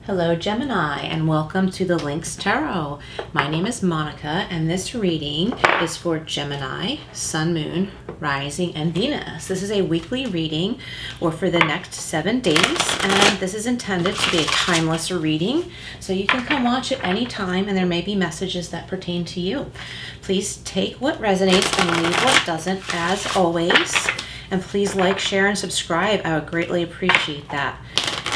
Hello Gemini, and welcome to the Lynx Tarot. My name is Monica, and this reading is for Gemini, Sun, Moon, Rising, and Venus. This is a weekly reading or for the next 7 days, and this is intended to be a timeless reading, so you can come watch it anytime, and there may be messages that pertain to you. Please take what resonates and leave what doesn't, as always. And please like, share, and subscribe. I would greatly appreciate that.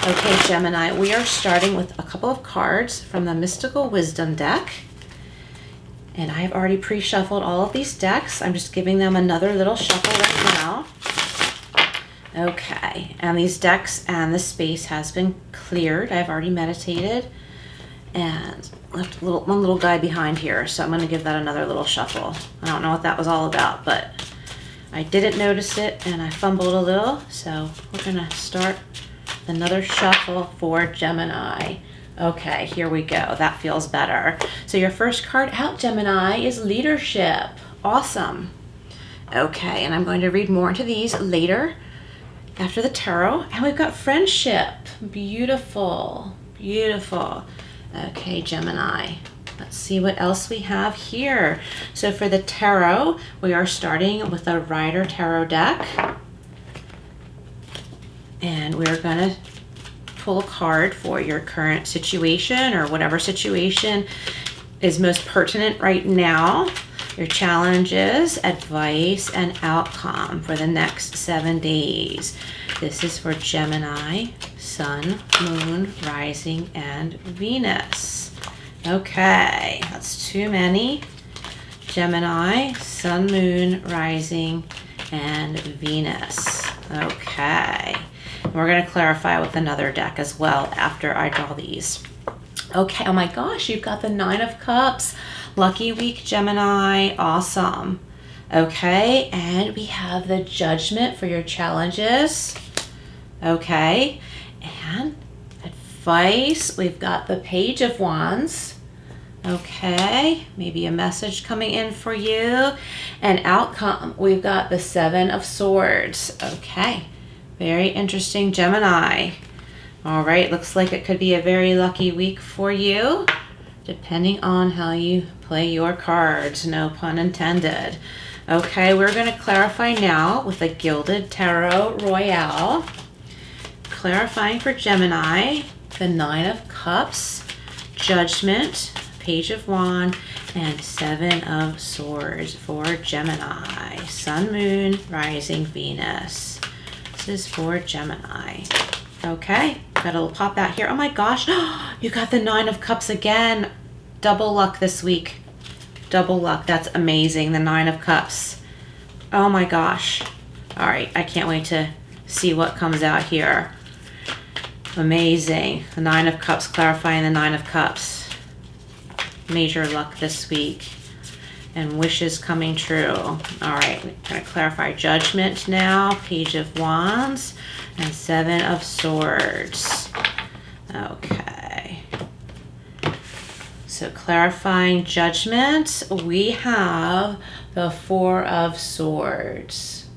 Okay, Gemini, we are starting with a couple of cards from the Mystical Wisdom deck. And I've already pre-shuffled all of these decks. I'm just giving them another little shuffle right now. Okay, and these decks and the space has been cleared. I've already meditated and left one little guy behind here. So I'm going to give that another little shuffle. I don't know what that was all about, but I didn't notice it and I fumbled a little. So we're going to start another shuffle for Gemini. Okay, here we go. That feels better. So your first card out, Gemini, is Leadership. Awesome. Okay, and I'm going to read more into these later after the tarot. And we've got Friendship. Beautiful, beautiful. Okay, Gemini. Let's see what else we have here. So for the tarot, we are starting with a Rider Tarot deck. And we're going to pull a card for your current situation or whatever situation is most pertinent right now. Your challenges, advice, and outcome for the next 7 days. This is for Gemini, Sun, Moon, Rising, and Venus. Okay, that's too many. Gemini, Sun, Moon, Rising, and Venus. Okay. We're going to clarify with another deck as well after I draw these. Okay, oh my gosh, you've got the 9 of Cups. Lucky week, Gemini. Awesome. Okay, and we have the Judgment for your challenges. Okay, and advice. We've got the Page of Wands. Okay, maybe a message coming in for you. And outcome, we've got the 7 of Swords. Okay. Very interesting, Gemini. All right, looks like it could be a very lucky week for you, depending on how you play your cards, no pun intended. Okay, we're going to clarify now with a Gilded Tarot Royale. Clarifying for Gemini, the 9 of Cups, Judgment, Page of Wands, and 7 of Swords for Gemini. Sun, Moon, Rising, Venus. Is for Gemini. Okay, got a little pop out here. Oh my gosh, you got the 9 of Cups again. Double luck this week. Double luck. That's amazing. The 9 of Cups. Oh my gosh. All right, I can't wait to see what comes out here. Amazing. The 9 of Cups, clarifying the 9 of Cups. Major luck this week. And wishes coming true. All right, we're going to clarify Judgment now. Page of Wands and 7 of Swords. Okay. So clarifying Judgment, we have the 4 of Swords.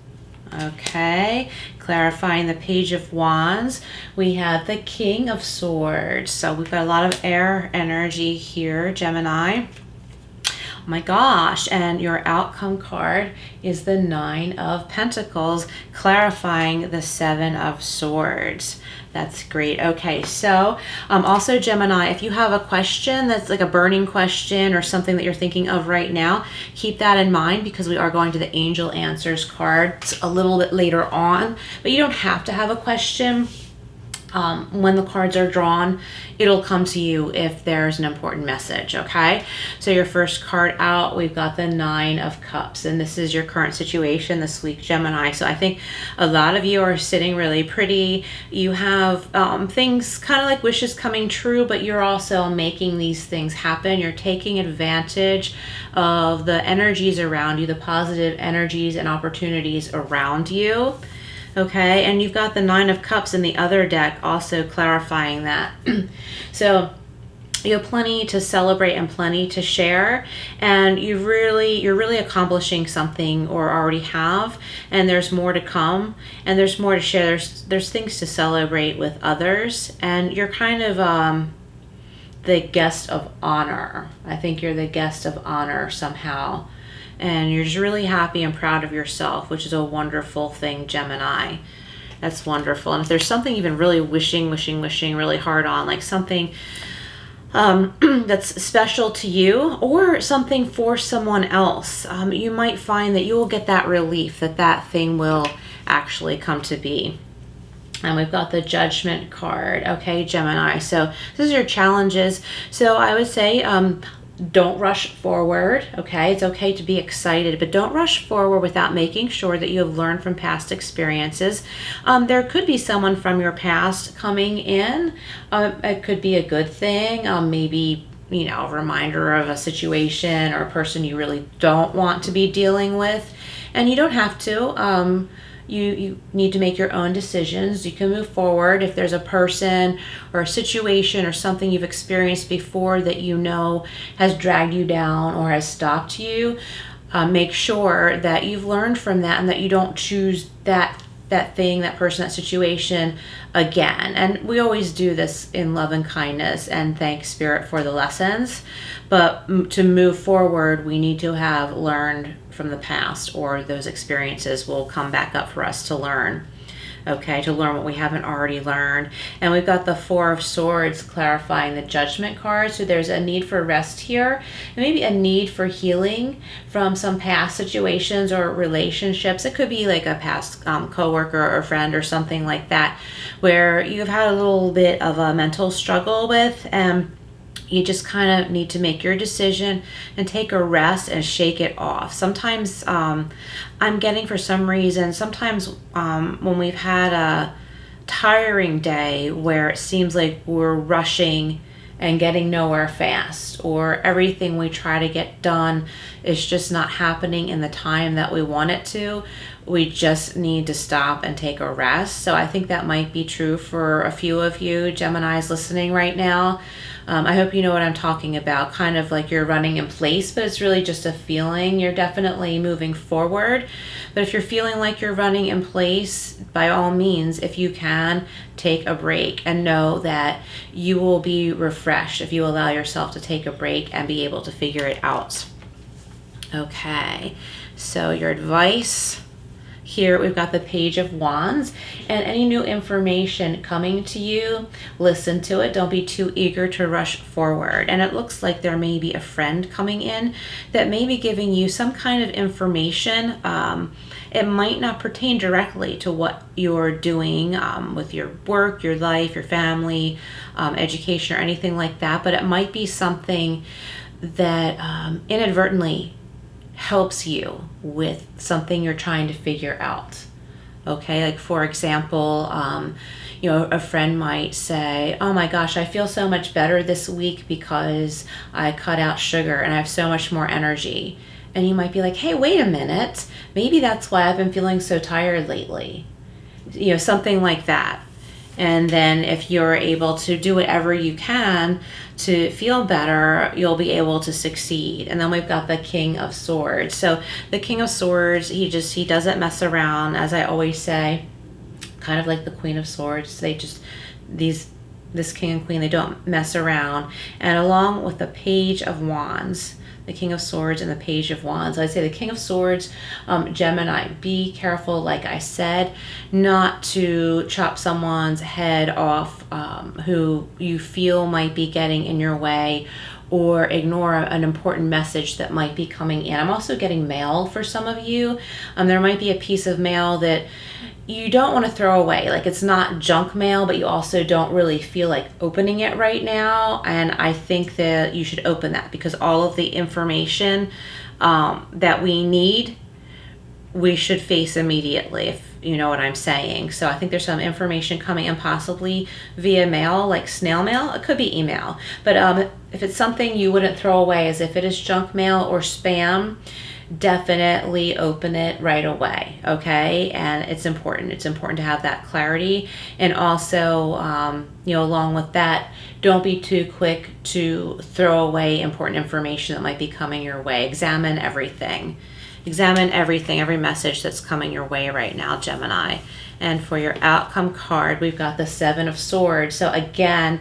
Okay. Clarifying the Page of Wands, we have the King of Swords. So we've got a lot of air energy here, Gemini. Oh my gosh, and your outcome card is the 9 of Pentacles, clarifying the 7 of Swords. That's great. Okay, so also Gemini, if you have a question that's like a burning question or something that you're thinking of right now, keep that in mind because we are going to the Angel Answers cards a little bit later on, but you don't have to have a question. When the cards are drawn, it'll come to you if there's an important message, okay? So your first card out, we've got the 9 of Cups, and this is your current situation this week, Gemini. So I think a lot of you are sitting really pretty. You have things kind of like wishes coming true, but you're also making these things happen. You're taking advantage of the energies around you, the positive energies and opportunities around you. Okay, and you've got the 9 of Cups in the other deck also clarifying that. So you have plenty to celebrate and plenty to share, and you're really accomplishing something, or already have, and there's more to come, and there's more to share. There's things to celebrate with others, and you're kind of the guest of honor. I think you're the guest of honor somehow, and you're just really happy and proud of yourself, which is a wonderful thing, Gemini. That's wonderful. And if there's something you've been really wishing really hard on, like something that's special to you, or something for someone else, you might find that you will get that relief, that thing will actually come to be. And we've got the Judgment card. Okay, Gemini. So this is your challenges. So I would say don't rush forward. Okay, it's okay to be excited, but don't rush forward without making sure that you have learned from past experiences. There could be someone from your past coming in. It could be a good thing. Maybe, you know, a reminder of a situation or a person you really don't want to be dealing with. And you don't have to. You need to make your own decisions. You can move forward if there's a person or a situation or something you've experienced before that you know has dragged you down or has stopped you. Make sure that you've learned from that and that you don't choose that thing, that person, that situation again. And we always do this in love and kindness and thank Spirit for the lessons. But to move forward, we need to have learned from the past, or those experiences will come back up for us to learn. Okay, to learn what we haven't already learned. And we've got the Four of Swords clarifying the Judgment card. So there's a need for rest here, and maybe a need for healing from some past situations or relationships. It could be like a past coworker or friend or something like that, where you've had a little bit of a mental struggle with, and you just kind of need to make your decision and take a rest and shake it off. Sometimes I'm getting, for some reason, sometimes when we've had a tiring day where it seems like we're rushing and getting nowhere fast, or everything we try to get done is just not happening in the time that we want it to, we just need to stop and take a rest. So I think that might be true for a few of you Geminis listening right now. I hope you know what I'm talking about, kind of like you're running in place, but it's really just a feeling. You're definitely moving forward, but if you're feeling like you're running in place, by all means, if you can, take a break and know that you will be refreshed if you allow yourself to take a break and be able to figure it out. Okay, so your advice. Here we've got the Page of Wands, and any new information coming to you, listen to it. Don't be too eager to rush forward. And it looks like there may be a friend coming in that may be giving you some kind of information. It might not pertain directly to what you're doing with your work, your life, your family, education, or anything like that, but it might be something that inadvertently helps you with something you're trying to figure out. Okay, like for example, a friend might say, oh my gosh, I feel so much better this week because I cut out sugar and I have so much more energy. And you might be like, hey, wait a minute, maybe that's why I've been feeling so tired lately. Something like that. And then if you're able to do whatever you can to feel better, you'll be able to succeed. And then we've got the King of Swords. So the King of Swords, he doesn't mess around, as I always say, kind of like the Queen of Swords. This King and Queen, they don't mess around. And along with the Page of Wands, the King of Swords and the Page of Wands, I'd say the King of Swords, Gemini, be careful, like I said, not to chop someone's head off who you feel might be getting in your way, or ignore an important message that might be coming in. I'm also getting mail for some of you. There might be a piece of mail that you don't want to throw away. Like, it's not junk mail, but you also don't really feel like opening it right now. And I think that you should open that, because all of the information that we need, we should face immediately, if you know what I'm saying. So I think there's some information coming in, possibly via mail, like snail mail. It could be email. But if it's something you wouldn't throw away, as if it is junk mail or spam, definitely open it right away, okay? And it's important. It's important to have that clarity. And also, along with that, don't be too quick to throw away important information that might be coming your way. Examine everything. Examine everything, every message that's coming your way right now, Gemini. And for your outcome card, we've got the Seven of Swords. So again,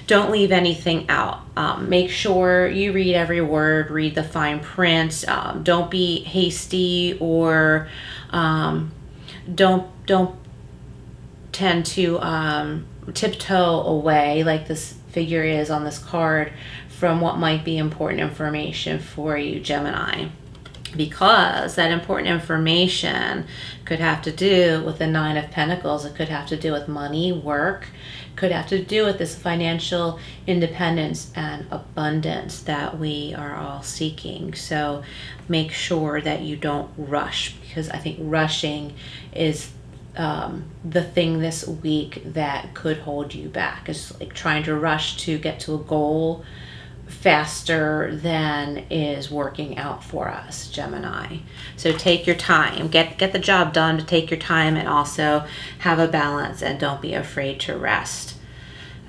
don't leave anything out. Make sure you read every word, read the fine print. Don't be hasty, or don't tend to tiptoe away, like this figure is on this card, from what might be important information for you, Gemini. Because that important information could have to do with the Nine of Pentacles. It could have to do with money, work, could have to do with this financial independence and abundance that we are all seeking. So make sure that you don't rush, because I think rushing is the thing this week that could hold you back. It's like trying to rush to get to a goal faster than is working out for us, Gemini. So take your time, get the job done, to take your time, and also have a balance, and don't be afraid to rest.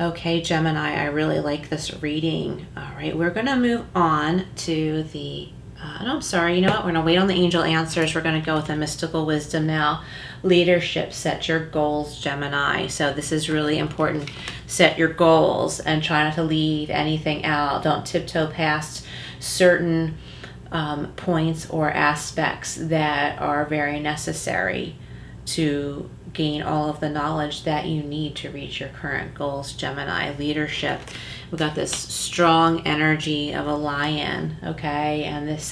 Okay, Gemini, I really like this reading. All right, we're going to move on to the I'm sorry, you know what? We're going to wait on the angel answers. We're going to go with the mystical wisdom now. Leadership, set your goals, Gemini. So this is really important. Set your goals and try not to leave anything out. Don't tiptoe past certain points or aspects that are very necessary to gain all of the knowledge that you need to reach your current goals, Gemini. Leadership. We've got this strong energy of a lion, okay? And this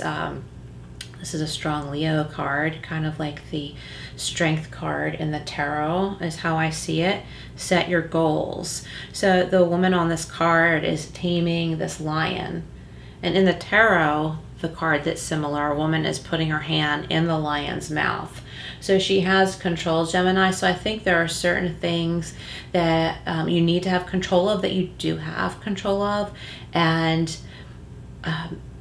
is a strong Leo card, kind of like the strength card in the tarot is how I see it. Set your goals. So the woman on this card is taming this lion. And in the tarot, the card that's similar, a woman is putting her hand in the lion's mouth. So she has control, Gemini. So I think there are certain things that you need to have control of, that you do have control of. And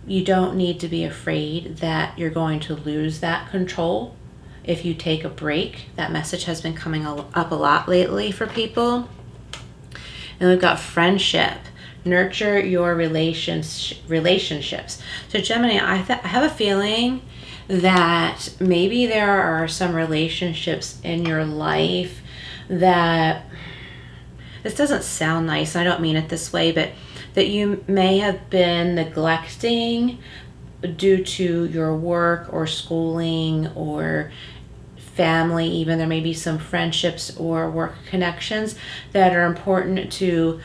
you don't need to be afraid that you're going to lose that control if you take a break. That message has been coming up a lot lately for people. And we've got friendship. Nurture your relationships. So Gemini, I have a feeling that maybe there are some relationships in your life that, this doesn't sound nice, I don't mean it this way, but that you may have been neglecting due to your work or schooling or family. Even there may be some friendships or work connections that are important to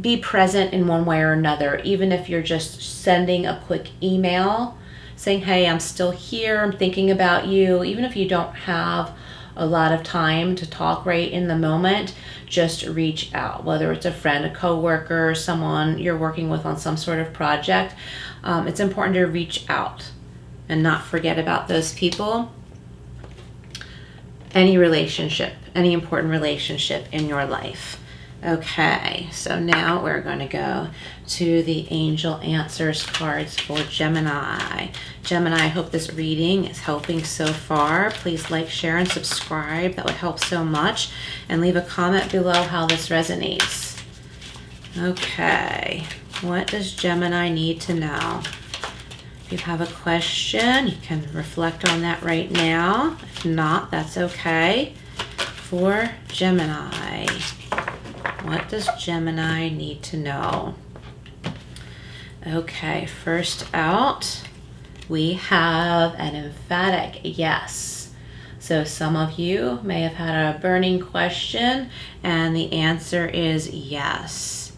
be present in one way or another. Even if you're just sending a quick email saying, hey, I'm still here, I'm thinking about you. Even if you don't have a lot of time to talk right in the moment, just reach out. Whether it's a friend, a coworker, someone you're working with on some sort of project, it's important to reach out and not forget about those people. Any relationship, any important relationship in your life. Okay, so now we're going to go to the angel answers cards for Gemini. Gemini, I hope this reading is helping so far. Please like, share, and subscribe. That would help so much. And leave a comment below how this resonates. Okay, what does Gemini need to know? If you have a question, you can reflect on that right now. If not, that's okay. For Gemini, what does Gemini need to know? Okay, first out, we have an emphatic yes. So some of you may have had a burning question, and the answer is yes.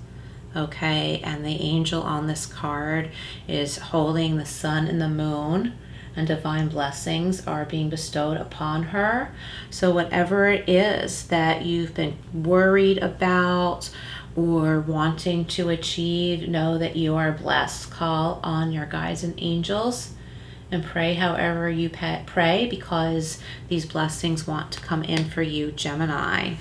Okay, and the angel on this card is holding the sun and the moon, and divine blessings are being bestowed upon her. So whatever it is that you've been worried about or wanting to achieve, know that you are blessed. Call on your guides and angels and pray however you pray, because these blessings want to come in for you, Gemini.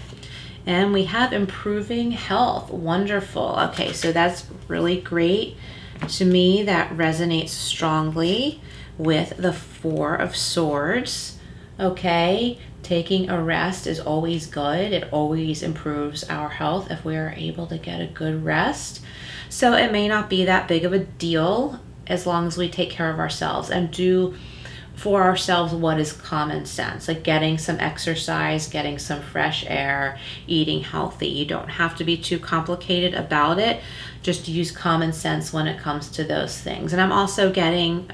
And we have improving health. Wonderful. Okay, so that's really great. To me, that resonates strongly with the Four of Swords. Okay, taking a rest is always good. It always improves our health if we are able to get a good rest. So it may not be that big of a deal as long as we take care of ourselves and do for ourselves what is common sense, like getting some exercise, getting some fresh air, eating healthy. You don't have to be too complicated about it. Just use common sense when it comes to those things. And I'm also getting,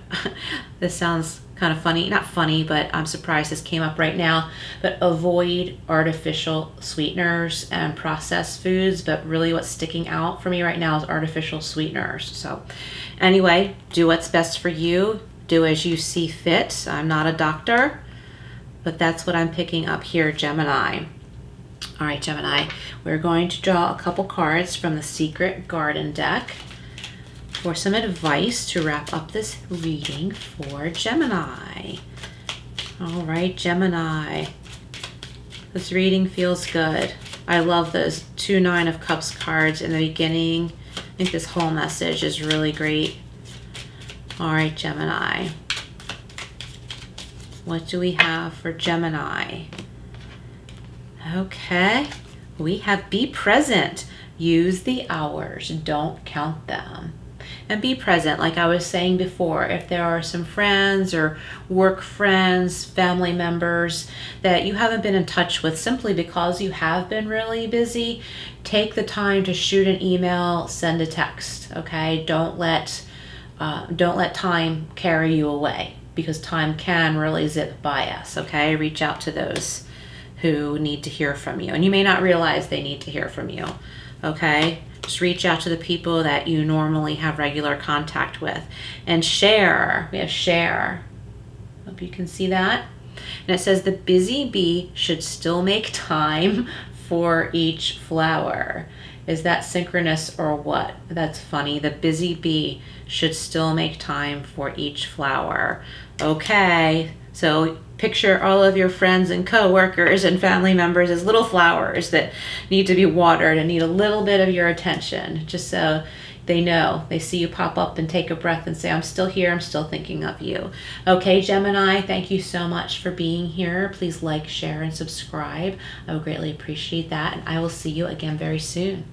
this sounds kind of funny, not funny, but I'm surprised this came up right now, but avoid artificial sweeteners and processed foods. But really what's sticking out for me right now is artificial sweeteners. So anyway, do what's best for you. Do as you see fit. I'm not a doctor, but that's what I'm picking up here, Gemini. All right, Gemini, we're going to draw a couple cards from the Secret Garden deck for some advice to wrap up this reading for Gemini. All right, Gemini. This reading feels good. I love those 2 Nine of Cups cards in the beginning. I think this whole message is really great. All right, Gemini. What do we have for Gemini? Okay, we have be present. Use the hours, don't count them. And be present, like I was saying before, if there are some friends or work friends, family members that you haven't been in touch with simply because you have been really busy, take the time to shoot an email, send a text, okay? Don't let time carry you away, because time can really zip by us, okay? Reach out to those who need to hear from you. And you may not realize they need to hear from you, okay? Just reach out to the people that you normally have regular contact with. And share. We have share. Hope you can see that. And it says the busy bee should still make time for each flower. Is that synchronous or what? That's funny. The busy bee should still make time for each flower. Okay, so picture all of your friends and co-workers and family members as little flowers that need to be watered and need a little bit of your attention, just so they know, they see you pop up and take a breath and say, I'm still here, I'm still thinking of you. Okay, Gemini, thank you so much for being here. Please like, share, and subscribe. I would greatly appreciate that, and I will see you again very soon.